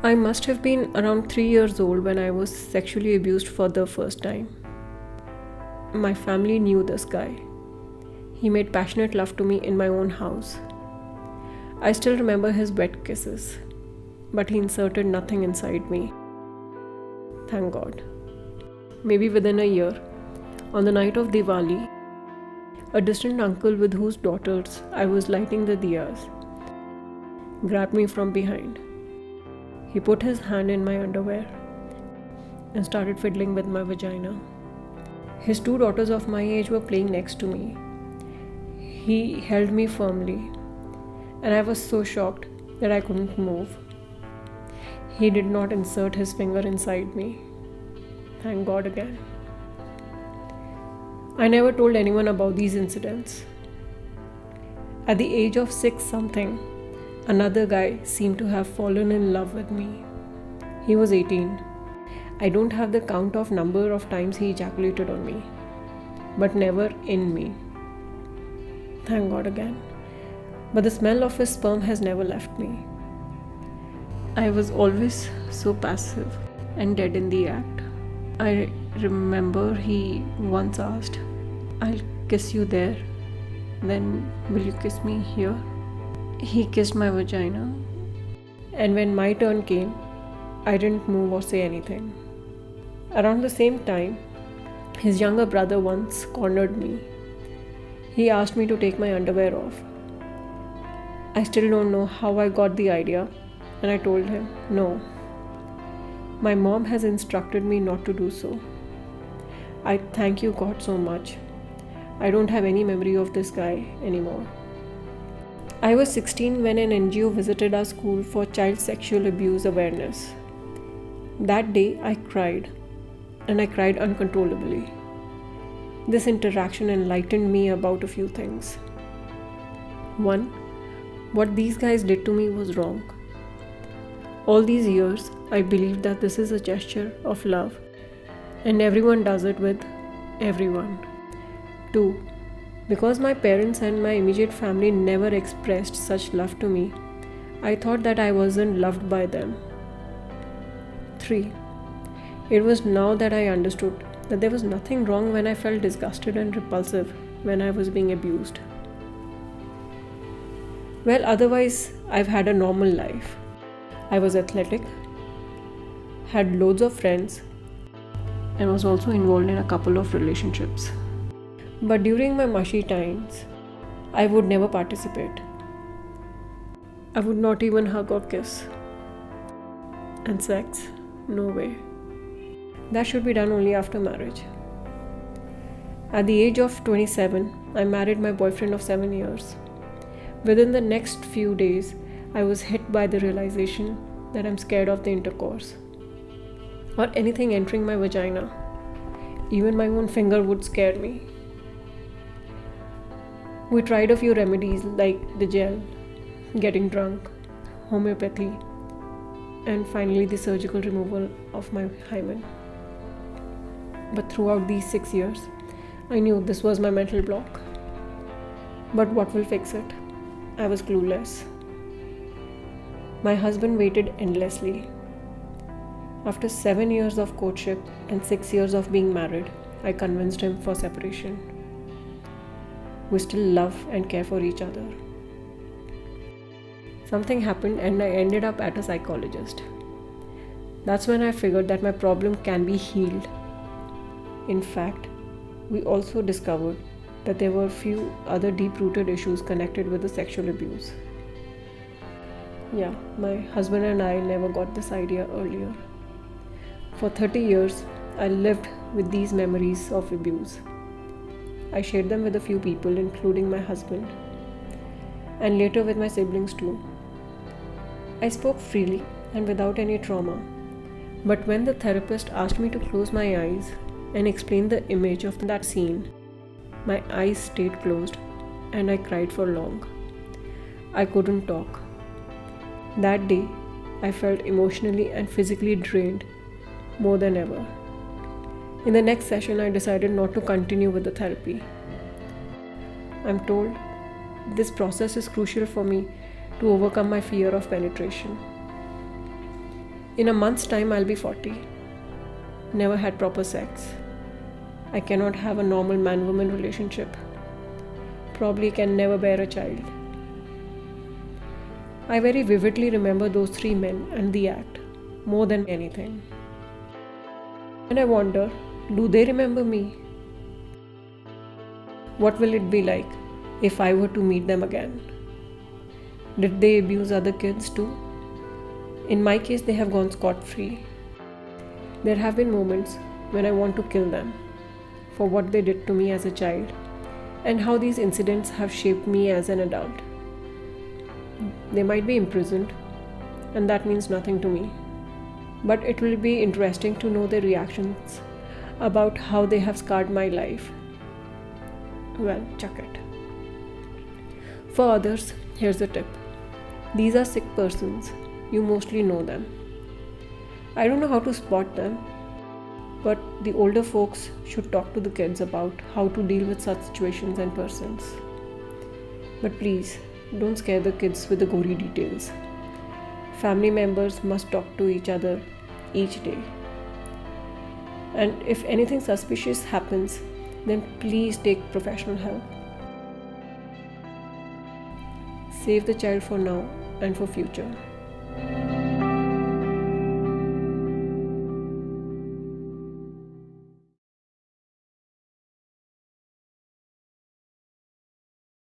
I must have been around 3 years old when I was sexually abused for the first time. My family knew this guy. He made passionate love to me in my own house. I still remember his wet kisses, but he inserted nothing inside me. Thank God. Maybe within a year, on the night of Diwali, a distant uncle with whose daughters I was lighting the diyas grabbed me from behind. He put his hand in my underwear and started fiddling with my vagina. His two daughters of my age were playing next to me. He held me firmly, and I was so shocked that I couldn't move. He did not insert his finger inside me. Thank God again. I never told anyone about these incidents. At the age of 6 something, another guy seemed to have fallen in love with me. He was 18. I don't have the count of number of times he ejaculated on me, but never in me. Thank God again. But the smell of his sperm has never left me. I was always so passive and dead in the act. I remember he once asked, "I'll kiss you there, then will you kiss me here?" He kissed my vagina, and when my turn came, I didn't move or say anything. Around the same time, his younger brother once cornered me. He asked me to take my underwear off. I still don't know how I got the idea, and I told him, "No. My mom has instructed me not to do so. I thank you God so much. I don't have any memory of this guy anymore." I was 16 when an NGO visited our school for child sexual abuse awareness. That day I cried, and I cried uncontrollably. This interaction enlightened me about a few things. One, what these guys did to me was wrong. All these years, I believed that this is a gesture of love, and everyone does it with everyone. 2. Because my parents and my immediate family never expressed such love to me, I thought that I wasn't loved by them. 3. It was now that I understood that there was nothing wrong when I felt disgusted and repulsive when I was being abused. Well, otherwise, I've had a normal life. I was athletic, had loads of friends, and was also involved in a couple of relationships. But during my mushy times, I would never participate. I would not even hug or kiss. And sex? No way. That should be done only after marriage. At the age of 27, I married my boyfriend of 7 years. Within the next few days, I was hit by the realization that I'm scared of the intercourse or anything entering my vagina. Even my own finger would scare me. We tried a few remedies like the gel, getting drunk, homeopathy, and finally the surgical removal of my hymen. But throughout these 6 years, I knew this was my mental block. But what will fix it? I was clueless. My husband waited endlessly. After 7 years of courtship and 6 years of being married, I convinced him for separation. We still love and care for each other. Something happened and I ended up at a psychologist. That's when I figured that my problem can be healed. In fact, we also discovered that there were few other deep-rooted issues connected with the sexual abuse. Yeah, my husband and I never got this idea earlier. For 30 years, I lived with these memories of abuse. I shared them with a few people, including my husband, and later with my siblings too. I spoke freely and without any trauma. But when the therapist asked me to close my eyes and explain the image of that scene, my eyes stayed closed and I cried for long. I couldn't talk. That day, I felt emotionally and physically drained more than ever. In the next session, I decided not to continue with the therapy. I'm told this process is crucial for me to overcome my fear of penetration. In a month's time, I'll be 40. Never had proper sex. I cannot have a normal man-woman relationship. Probably can never bear a child. I very vividly remember those 3 men and the act, more than anything. And I wonder, do they remember me? What will it be like if I were to meet them again? Did they abuse other kids too? In my case, they have gone scot-free. There have been moments when I want to kill them for what they did to me as a child and how these incidents have shaped me as an adult. They might be imprisoned, and that means nothing to me. But it will be interesting to know their reactions about how they have scarred my life. Well, chuck it. For others, here's a tip. These are sick persons. You mostly know them. I don't know how to spot them, but the older folks should talk to the kids about how to deal with such situations and persons. But please, don't scare the kids with the gory details. Family members must talk to each other each day. And if anything suspicious happens, then please take professional help. Save the child for now and for future.